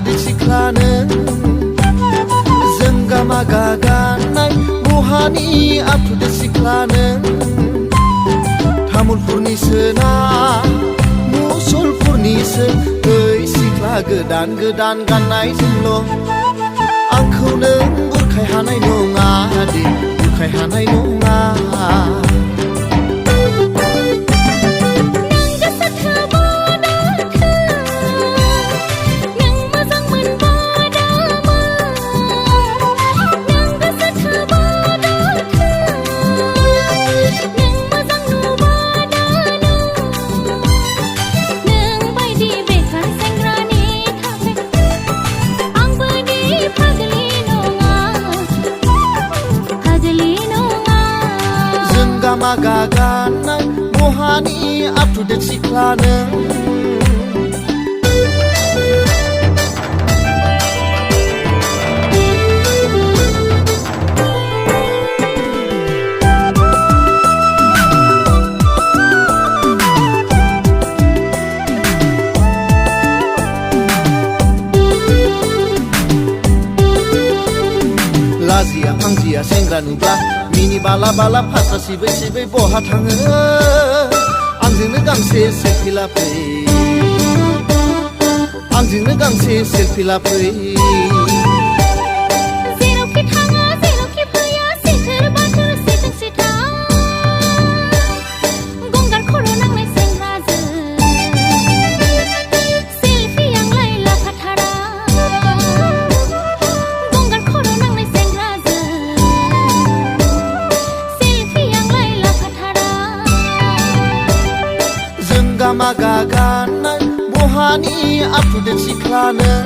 आथुदे सिख्ला नों जों गामा गागानाय बहानि आथुदे सिख्ला नों तामुलपुरनिसो ना मुसलपुरनिसो ओइ सिख्ला गोदान गोदान गाननाय जोंल' आंखौ नों बुरखाय हानाय नङा दे बुरखाय हानाय नङा गामा गागानाय बहानि आथुदे सिख्ला नों लाजिया फांजिया सेंग्रा नुब्ला मिनि बाला बाला फास्रा सिबै सिबै बहा थाङो आंजोंनो गांसे सेलफि लाफै आंजोंनो गांसे सेलफि लाफै जेरावखि थाङा जेरावखि फैया सेथोर बाथोर सेथों सेथा गंगार खर' नांनाय सेंग्राजों सेलफि आंलाय लाफाथारा गंगार खर' नांनाय सेंग्राजों गामा गागानाय बहानि आथुदे सिख्ला नों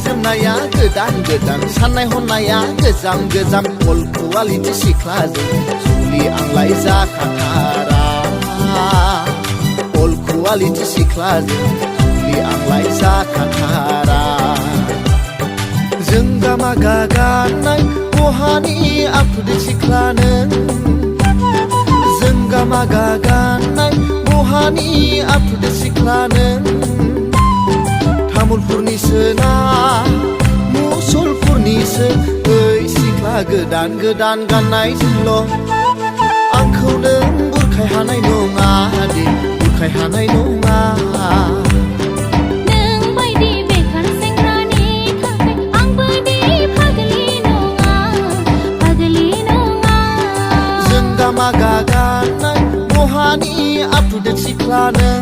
जोमनाया गोदान गोदान साननाय हनाया गोजाम गोजाम अल कुवालिटि सिख्लाजों जुलि आंलाय जाखाथारा अल कुवालिटि सिख्लाजों जुलि आंलाय जाखाथारा जों गामा गागानाय बहानि आथुदे सिख्ला नों जों गामा गागानाय बहानि आथुदे सिख्ला नों तामुलपुरनिसो ना मुसलपुरनिसो ओइ सिख्ला गोदान गोदान गाननाय जोंल' आंखौ नों बुरखाय हानाय नङा दे बुरखाय हानाय नङा नों बायदि बेखार सेंग्रानि थाखाय आंबो दि फाग्लि नङा जों गामा गागानाय बहानि आथुदे सिख्ला नों